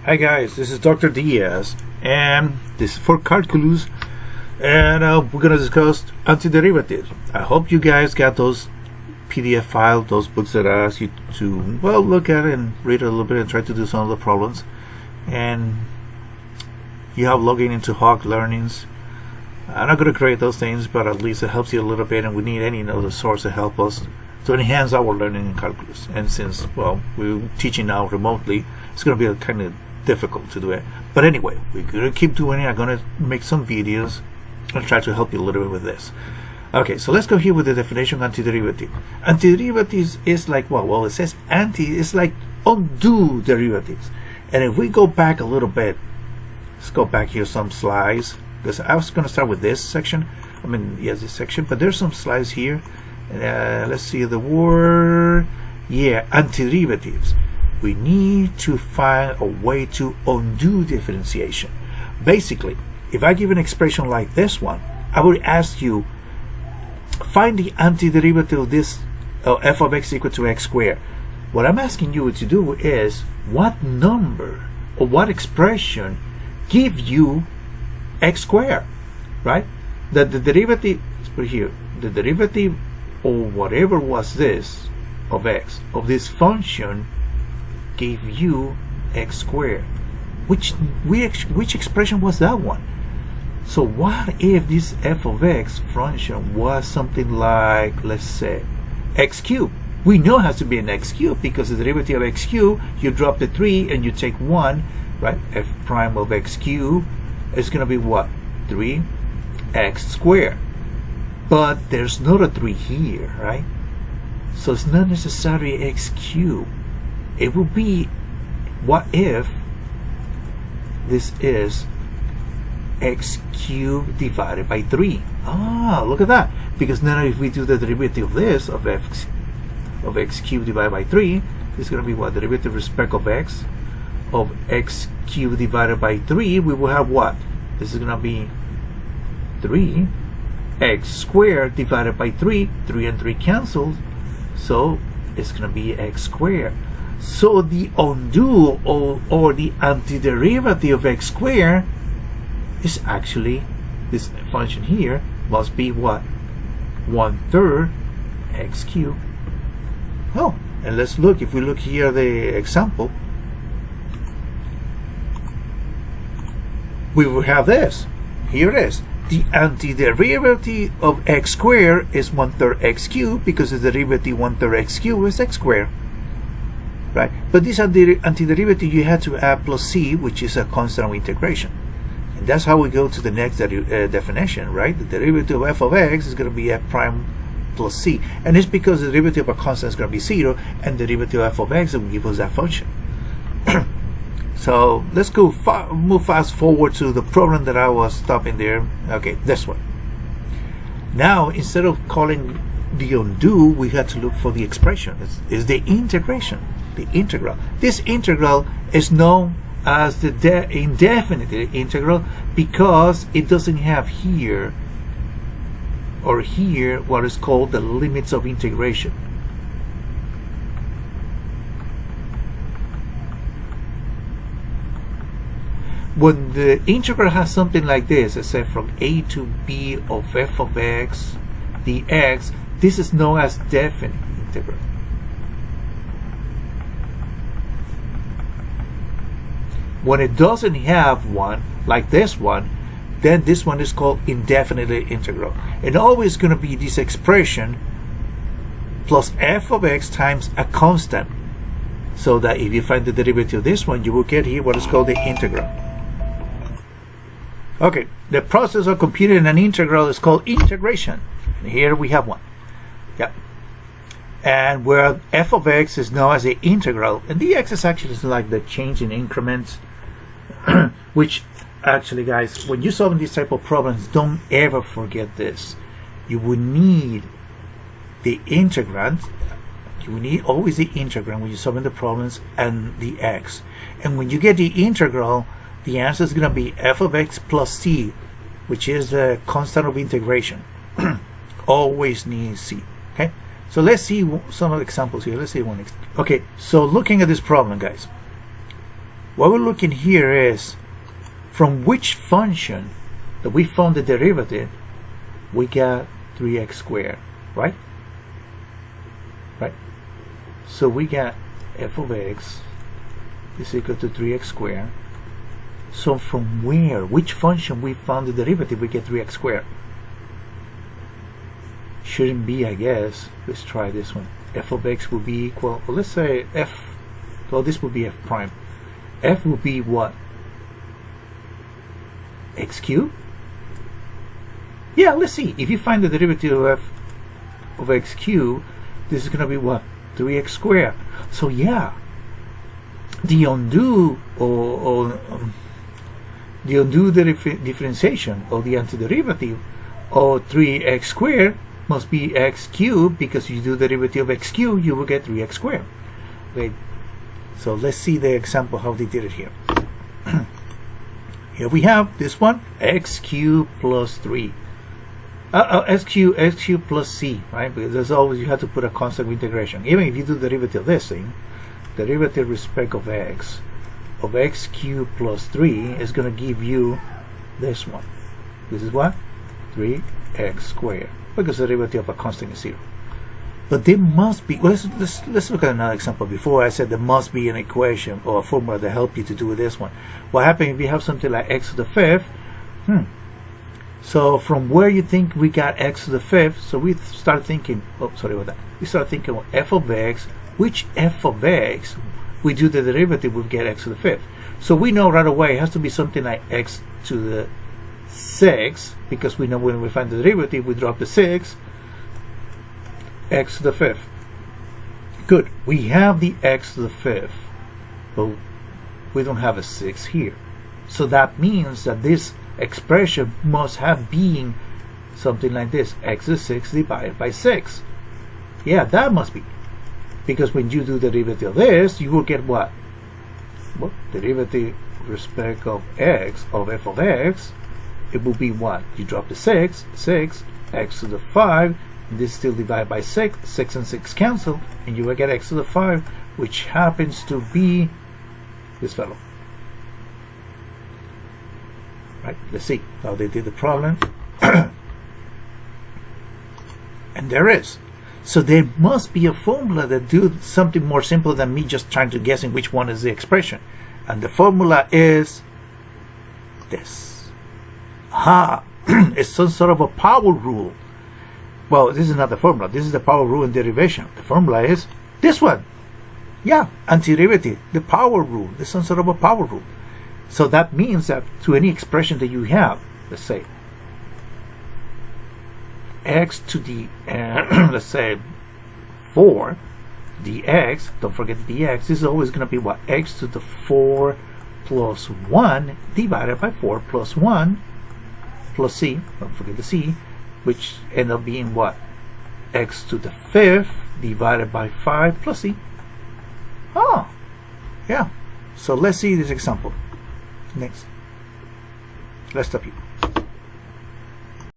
Hi guys, this is Dr. Diaz, and this is for calculus, and we're going to discuss antiderivatives. I hope you guys got those PDF files, those books that I asked you to, well, look at it and read it a little bit and try to do some of the problems. And you have logging into Hawk Learnings. I'm not going to create those things, but at least it helps you a little bit, and we need any other source to help us to enhance our learning in calculus. And since, well, we're teaching now remotely, it's going to be kind of difficult to do it. But anyway, we're going to keep doing it. I'm going to make some videos and try to help you a little bit with this. Okay, so let's go here with the definition of antiderivative. Antiderivatives is like what? Well, it says anti, it's like undo derivatives. And if we go back a little bit, let's go back here some slides, because I was going to start with this section. Yes, this section, but there's some slides here. Let's see the word. Yeah, antiderivatives. We need to find a way to undo differentiation. Basically, if I give an expression like this one, I would ask you, find the antiderivative of this f of x equal to x squared. What I'm asking you to do is, what number or what expression give you x squared, right? That the derivative, let's put here, the derivative or whatever was this of x of this function gave you x squared. Which expression was that one? So what if this f of x function was something like, let's say, x cubed? We know it has to be an x cubed, because the derivative of x cubed, you drop the 3 and you take 1, right? F prime of x cubed is going to be what? 3x squared. But there's not a 3 here, right? So it's not necessarily x cubed. It will be, what if this is x cubed divided by 3? Ah, look at that. Because now if we do the derivative of this, of x cubed divided by 3, it's going to be what? Derivative with respect of x cubed divided by 3, we will have what? This is going to be 3x squared divided by 3. 3 and 3 cancels. So it's going to be x squared. So the undo or the antiderivative of x squared is actually, this function here must be what? 1/3 x cubed. Oh, and let's look. If we look here at the example, we will have this. Here it is. The antiderivative of x squared is 1/3 x cubed, because the derivative 1/3 x cubed is x squared. Right? But this antiderivative, you have to add plus c, which is a constant of integration. And that's how we go to the next definition, right? The derivative of f of x is going to be f prime plus c. And it's because the derivative of a constant is going to be 0, and the derivative of f of x will give us that function. So let's go move fast forward to the problem that I was stopping there. Okay, this one. Now, instead of calling the undo, we had to look for the expression. It's the integration, the integral. This integral is known as the indefinite integral, because it doesn't have here or here what is called the limits of integration. When the integral has something like this, let's say from a to b of f of x dx, this is known as definite integral. When it doesn't have one, like this one, then this one is called indefinitely integral. And always going to be this expression plus f of x times a constant. So that if you find the derivative of this one, you will get here what is called the integral. Okay, the process of computing an integral is called integration. And here we have one. Yep. And where f of x is known as the integral, and dx is actually like the change in increments, which actually, guys, when you're solving these type of problems, don't ever forget this. You will need the integrand. You will need always the integrand when you're solving the problems, and the x. And when you get the integral, the answer is going to be f of x plus c, which is the constant of integration. Always need c. Okay, so let's see some examples here. Let's see one. Okay, so looking at this problem, guys, what we're looking here is from which function that we found the derivative, we got 3x squared, right? Right. So we got f of x is equal to 3x squared. So from where, which function we found the derivative, we get 3x squared? Shouldn't be, I guess. Let's try this one. F of x will be equal, well, let's say f, well, this will be f prime. F will be what? X cubed? Yeah, let's see. If you find the derivative of f of x cubed, this is going to be what? 3x squared. So yeah, the undue differentiation of the antiderivative of 3x squared must be x cubed, because you do the derivative of x cubed, you will get 3x squared. Okay, so let's see the example how they did it here. Here we have this one, x cubed plus 3. X cubed plus c, right? Because there's always, you have to put a constant integration. Even if you do the derivative of this thing, derivative respect of x cubed plus 3 is going to give you this one. This is what? 3x squared. Because the derivative of a constant is 0. But there must be, well, let's look at another example. Before I said there must be an equation or a formula to help you to do this one. What happens if you have something like x to the 5th? So from where you think we got x to the 5th, so we start thinking, oh, sorry about that. We start thinking of f of x, which f of x, we do the derivative, we get x to the 5th. So we know right away it has to be something like x to the 6, because we know when we find the derivative, we drop the 6, x to the 5th. Good. We have the x to the 5th, but we don't have a 6 here. So that means that this expression must have been something like this, x to the 6 divided by 6. Yeah, that must be. Because when you do the derivative of this, you will get what? Well, derivative respect of x, of f of x, it will be what? You drop the 6, x to the 5, and this still divided by 6, 6 and 6 cancel, and you will get x to the 5, which happens to be this fellow. Right, let's see how they did the problem. And there is. So there must be a formula that do something more simple than me just trying to guessing which one is the expression. And the formula is this. Aha! It's some sort of a power rule. Well, this is not the formula. This is the power rule in derivation. The formula is this one. Yeah, antiderivative. The power rule. There's some sort of a power rule. So that means that to any expression that you have, let's say x to the let's say 4 dx, don't forget the dx, this is always going to be what? X to the 4 plus 1 divided by 4 plus 1 plus c, don't forget the c, which end up being what? X to the 5th divided by 5 plus c. Oh, yeah. So let's see this example. Next. Let's stop here.